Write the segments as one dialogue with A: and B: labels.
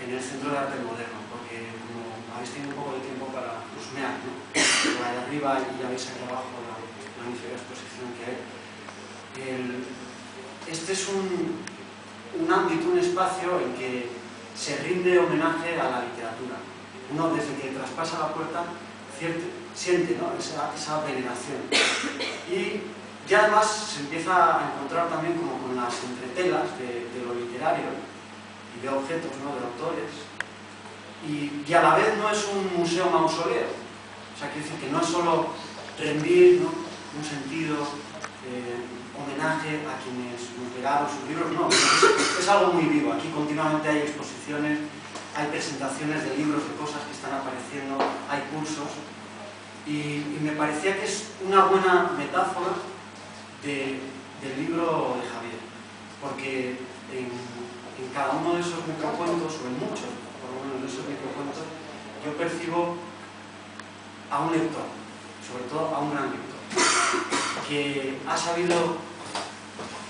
A: en el Centro de Arte Moderno, porque como habéis tenido un poco de tiempo para husmear, ¿no? La de arriba y ya veis aquí abajo la magnífica exposición que hay. Este es un ámbito, un espacio en que se rinde homenaje a la literatura. Uno, desde que traspasa la puerta, siente, ¿no? esa veneración. Y ya además se empieza a encontrar también como con las entretelas de lo literario y de objetos, ¿no? De autores. Y a la vez no es un museo mausoleo. O sea, quiere decir que no es solo rendir, ¿no? un sentido, homenaje a quienes nos legaron sus libros, no, es algo muy vivo. Aquí continuamente hay exposiciones, hay presentaciones de libros, de cosas que están apareciendo, hay cursos, y me parecía que es una buena metáfora del libro de Javier, porque en cada uno de esos microcuentos, o en muchos, por lo menos de esos microcuentos, yo percibo a un lector, sobre todo a un gran lector, que ha sabido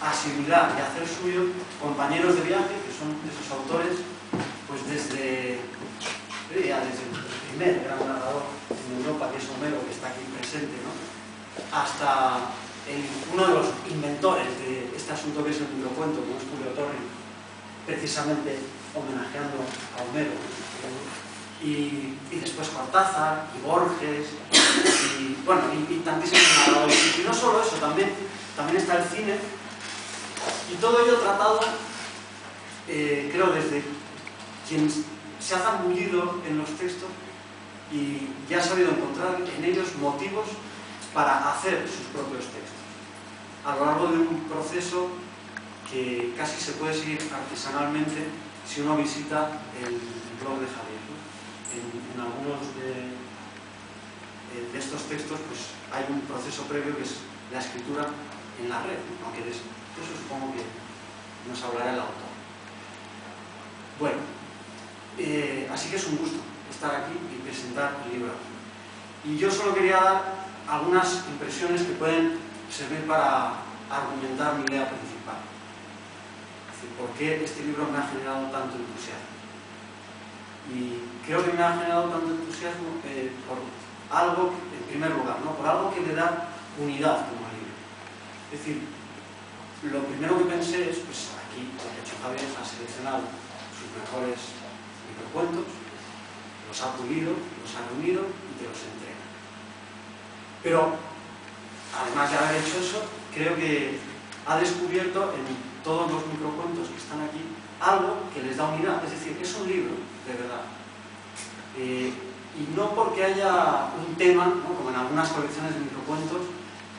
A: asimilar y hacer suyo compañeros de viaje, que son esos autores, pues desde el primer gran narrador en Europa, que es Homero, que está aquí presente, ¿no? Hasta uno de los inventores de este asunto que es el microcuento, como es Julio Torri, precisamente homenajeando a Homero, y después Cortázar, y Borges, y bueno, y tantísimos narradores. Y no solo eso, también está el cine, y todo ello tratado, creo, desde quien se ha zambullido en los textos y ya ha sabido encontrar en ellos motivos para hacer sus propios textos, a lo largo de un proceso que casi se puede seguir artesanalmente si uno visita el blog de Javier, ¿no? En algunos de estos textos pues hay un proceso previo que es la escritura en la red, ¿no? Aunque de eso supongo que nos hablará el autor. Bueno, así que es un gusto estar aquí y presentar el libro. Y yo solo quería dar algunas impresiones que pueden servir para argumentar mi idea principal. Es decir, ¿por qué este libro me ha generado tanto entusiasmo? Y creo que me ha generado tanto entusiasmo por algo, en primer lugar, ¿no? Por algo que le da unidad como libro. Es decir, lo primero que pensé es, pues aquí lo que ha hecho Javier ha seleccionado sus mejores microcuentos, los ha pulido, los ha reunido y te los entrega. Pero, además de haber hecho eso, creo que ha descubierto en todos los microcuentos que están aquí algo que les da unidad, es decir, que es un libro, de verdad. Y no porque haya un tema, ¿no? Como en algunas colecciones de microcuentos,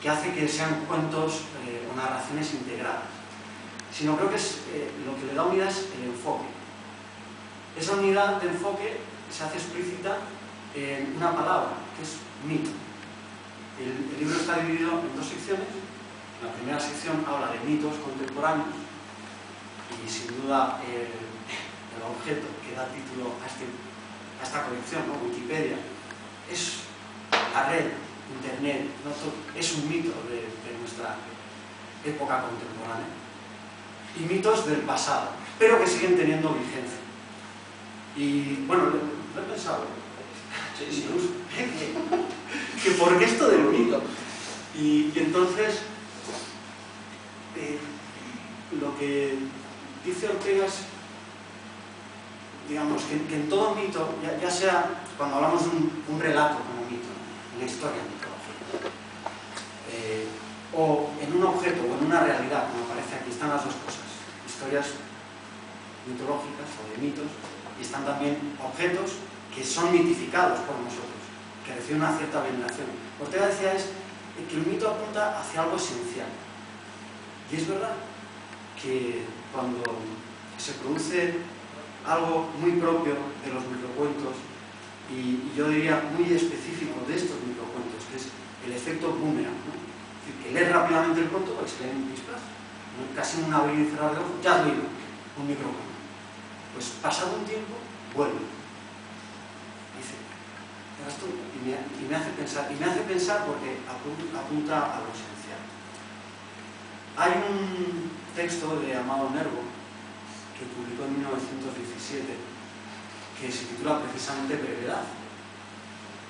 A: que hace que sean cuentos o narraciones integradas, sino creo que es, lo que le da unidad es el enfoque. Esa unidad de enfoque se hace explícita en una palabra, que es mito. El libro está dividido en dos secciones. La primera sección habla de mitos contemporáneos y sin duda el objeto que da título a esta colección, ¿no? Wikipedia, es la red, Internet, ¿no? Es un mito de nuestra época contemporánea. Y mitos del pasado, pero que siguen teniendo vigencia. Y bueno, lo he pensado, que por qué esto del mito. Y entonces, lo que dice Ortega es, digamos, que en todo mito, ya sea cuando hablamos de un relato como mito, una historia mitológica, o en un objeto o en una realidad, como aparece aquí, están las dos cosas, historias mitológicas o de mitos, y están también objetos que son mitificados por nosotros, que reciben una cierta veneración. Ortega decía que el mito apunta hacia algo esencial. Y es verdad que cuando se produce algo muy propio de los microcuentos, y yo diría muy específico de estos microcuentos, que es el efecto boomerang, ¿no? Es decir, que lees rápidamente el cuento, pues que en disfraz, ¿no? Casi en un abrir y cerrar de ojos, ya has leído un microcuento. Pues pasado un tiempo, vuelve. Dice, verás tú, y me hace pensar porque apunta a lo esencial. Hay un texto de Amado Nervo que publicó en 1917 que se titula precisamente Brevedad.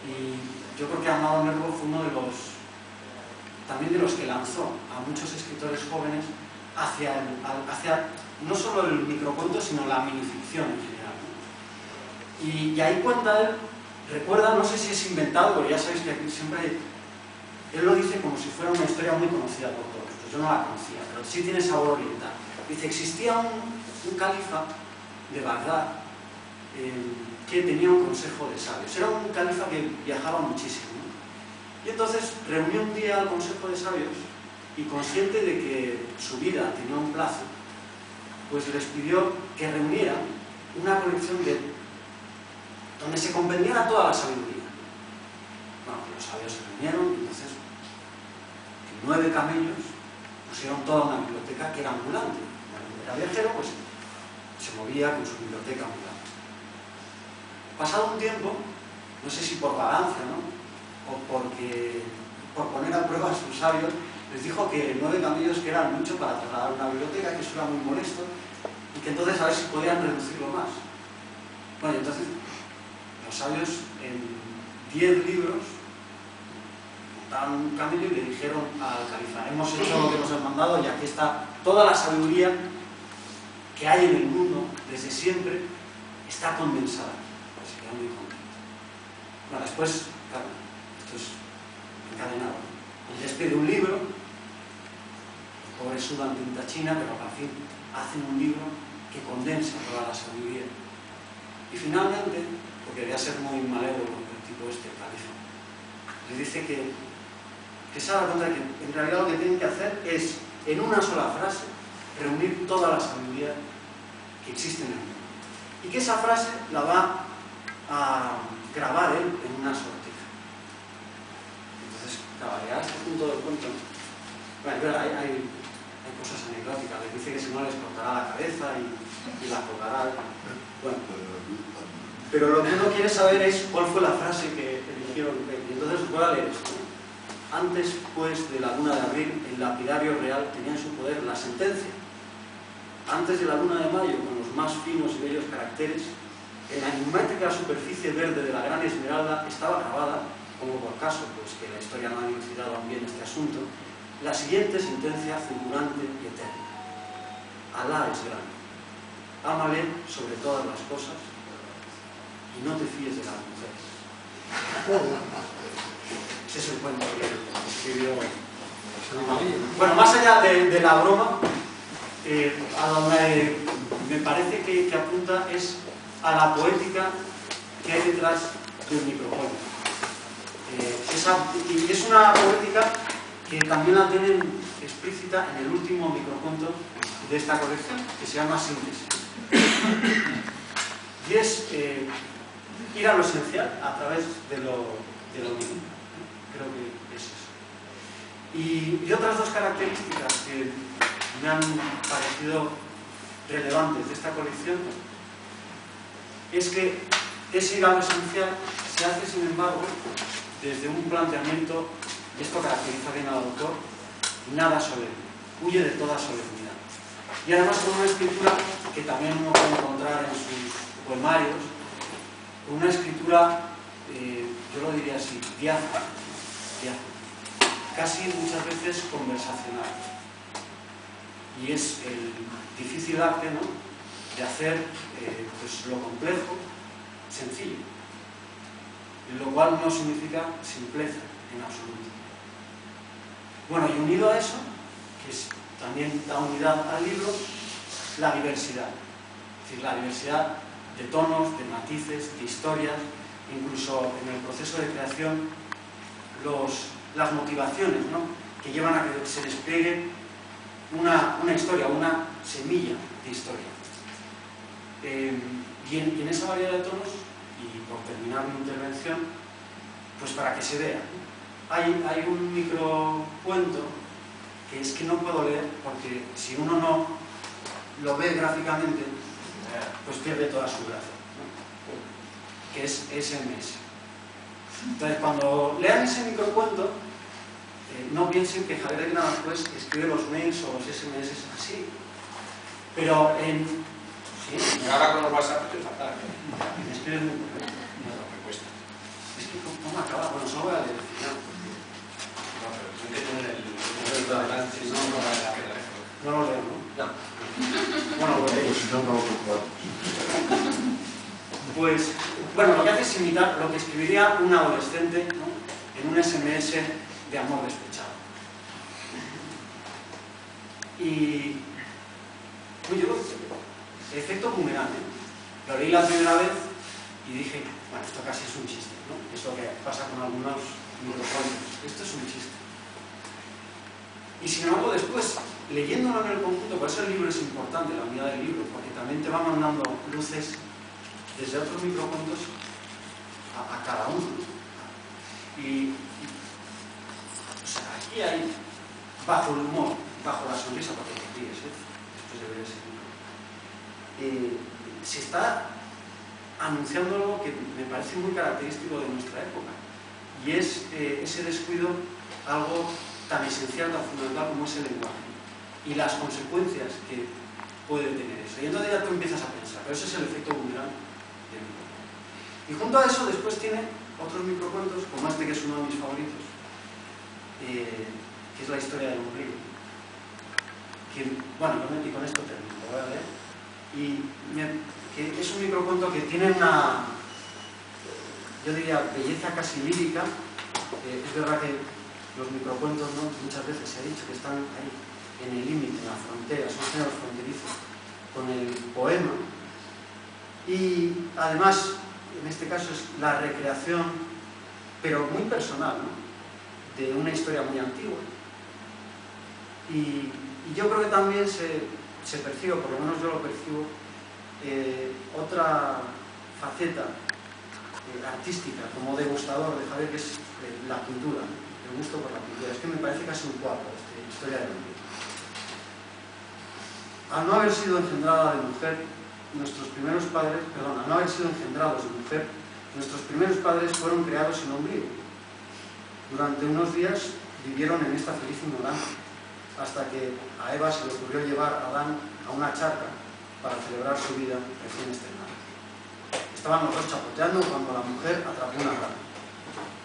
A: Y yo creo que Amado Nervo fue uno de los, también de los que lanzó a muchos escritores jóvenes hacia no solo el microcuento, sino la minificción en general. Y ahí cuenta él, recuerda, no sé si es inventado, pero ya sabéis que aquí siempre él lo dice como si fuera una historia muy conocida por todos. Pues yo no la conocía, pero sí tiene sabor oriental. Dice, existía un califa de Bagdad que tenía un consejo de sabios. Era un califa que viajaba muchísimo, ¿no? Y entonces reunió un día al consejo de sabios y, consciente de que su vida tenía un plazo, pues les pidió que reunieran una colección donde se compendiara toda la sabiduría. Bueno, los sabios se reunieron y entonces 9 camellos pusieron toda una biblioteca que era ambulante. Cuando era viajero, pues se movía con su biblioteca ambulante. Pasado un tiempo, no sé si por vagancia, ¿no?, o por poner a prueba a sus sabios, les dijo que 9 camellos que eran mucho para trasladar una biblioteca, que eso era muy molesto, y que entonces a ver si podían reducirlo más. Bueno, entonces los sabios en 10 libros montaron un camello y le dijeron al califa, hemos hecho lo que nos han mandado y aquí está toda la sabiduría que hay en el mundo desde siempre, está condensada. Pues se quedó muy contento. Bueno, después, claro, esto es encadenado. Él les pide un libro, los pobres sudan tinta china, pero al fin hacen un libro que condensa toda la sabiduría. Y finalmente, porque debía ser muy malévolo el tipo este, el califa, les dice que se da cuenta de que en realidad lo que tienen que hacer es, en una sola frase, reunir toda la sabiduría que existe en el mundo. Y que esa frase la va a grabar él en una sortija. Entonces, claro, a este punto del cuento, bueno, hay cosas anecdóticas. Les dice que si no les cortará la cabeza y la colgará. Bueno, pero lo que uno quiere saber es cuál fue la frase que eligieron. Y entonces os voy a leer esto. Antes, pues, de la luna de abril, el lapidario real tenía en su poder la sentencia. Antes de la luna de mayo, con los más finos y bellos caracteres, en la enigmática superficie verde de la gran esmeralda estaba grabada, como por caso, pues que la historia no ha dilucidado aún bien este asunto, la siguiente sentencia fulgurante y eterna. Alá es grande. Ámale sobre todas las cosas y no te fíes de las mujeres. Ese es el cuento que escribió. Bueno, más allá de la broma, a donde me parece que apunta es a la poética que hay detrás del microcuento. Y es una poética que también la tienen explícita en el último microcuento de esta colección, que se llama Síntesis. Y es ir a lo esencial a través de lo mínimo. Creo que es eso. Y otras dos características que me han parecido relevantes de esta colección es que ese ir a lo esencial se hace, sin embargo, desde un planteamiento, y esto caracteriza bien al autor, nada solemne, huye de toda solemnidad. Y además con una escritura que también uno puede encontrar en sus poemarios, una escritura, yo lo diría así, diáfana, casi muchas veces conversacional. Y es el difícil arte, ¿no?, de hacer pues lo complejo sencillo, lo cual no significa simpleza en absoluto. Bueno, y unido a eso, que también da unidad al libro, la diversidad. Es decir, la diversidad de tonos, de matices, de historias, incluso en el proceso de creación, las motivaciones, ¿no?, que llevan a que se despliegue una historia, una semilla de historia. Y en esa variedad de tonos, y por terminar mi intervención, pues para que se vea, hay un microcuento que es que no puedo leer porque si uno no lo ve gráficamente, pues pierde toda su gracia, ¿no?, que es SMS. Entonces, cuando lean ese microcuento, no piensen que Javier Aguinaldo después escribe los mails o los SMS así, pero Sí.
B: Ahora con los WhatsApp estoy fatal.
A: Me escribes muy poco.
B: No, me cuesta.
A: Es que, ¿cómo acaba? Bueno, solo voy a leer el final.
B: No, pero tú que tienes el de adelante, si no, no vale la pena.
A: No lo leo, ¿no?
B: No.
A: Bueno, lo leéis.
C: Pues si no, no lo puedo.
A: Pues, bueno, lo que hace es imitar lo que escribiría un adolescente, ¿no?, en un SMS de amor despechado. Y pues yo, efecto boomerang, ¿eh? Lo leí la primera vez y dije, bueno, esto casi es un chiste, ¿no? Es lo que pasa con algunos microfondos. Esto es un chiste. Y sin embargo, después, leyéndolo en el conjunto, por eso el libro es importante, la unidad del libro, porque también te va mandando luces desde otros microcuentos a cada uno. Y o sea, aquí hay, bajo el humor, bajo la sonrisa, porque te ríes, después de ver ese libro, se está anunciando algo que me parece muy característico de nuestra época, y es ese descuido, algo tan esencial, tan fundamental como es el lenguaje y las consecuencias que puede tener eso. Y entonces ya tú empiezas a pensar, pero ese es el efecto boomerang del microcuento. Y junto a eso después tiene otros microcuentos, como este que es uno de mis favoritos, que es la historia del ombligo. Bueno, y con esto termino, lo voy a leer. Que es un microcuento que tiene una, yo diría, belleza casi lírica. Es verdad que los microcuentos, ¿no?, muchas veces se ha dicho que están ahí en el límite, en la frontera, son géneros fronterizos con el poema. Y además, en este caso es la recreación, pero muy personal, ¿no?, de una historia muy antigua. Y yo creo que también se percibe, por lo menos yo lo percibo, otra faceta artística, como degustador de Javier, que es la pintura, el gusto por la pintura. Es que me parece casi un cuadro esta historia del hombre. Al no haber sido engendrada de mujer, nuestros primeros padres, perdón, al no haber sido engendrados de mujer, nuestros primeros padres fueron creados sin ombligo. Durante unos días vivieron en esta feliz ignorancia, hasta que a Eva se le ocurrió llevar a Adán a una charca para celebrar su vida recién estrenada. Estaban los dos chapoteando cuando la mujer atrapó una rana.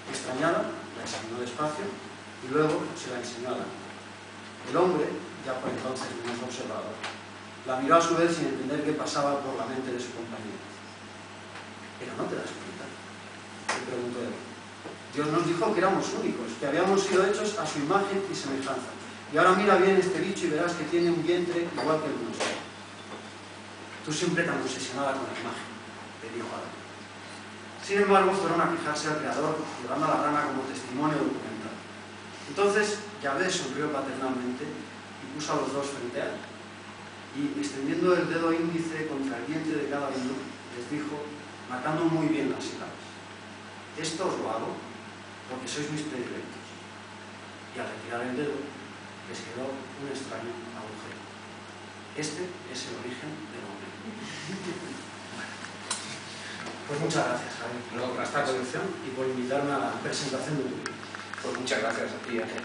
A: Extrañada, la examinó despacio y luego se la enseñó a Adán. El hombre, ya por entonces menos observador, la miró a su vez sin entender qué pasaba por la mente de su compañero. ¿Pero no te das cuenta?, le preguntó Eva. Dios nos dijo que éramos únicos, que habíamos sido hechos a su imagen y semejanza. Y ahora mira bien este bicho y verás que tiene un vientre igual que el nuestro. Tú siempre tan obsesionada con la imagen, le dijo Adán. Sin embargo, fueron a quejarse al Creador, llevando a la rana como testimonio documental. Entonces, Yahvé sonrió paternalmente y puso a los dos frente a él. Y extendiendo el dedo índice contra el vientre de cada uno, les dijo, marcando muy bien las sílabas: esto os lo hago porque sois mis predilectos. Y al retirar el dedo, les quedó un extraño agujero. Este es el origen del hombre. Pues muchas gracias, Javier, por esta colección y por invitarme a la presentación de tu libro.
B: Pues muchas gracias a ti, Ángel.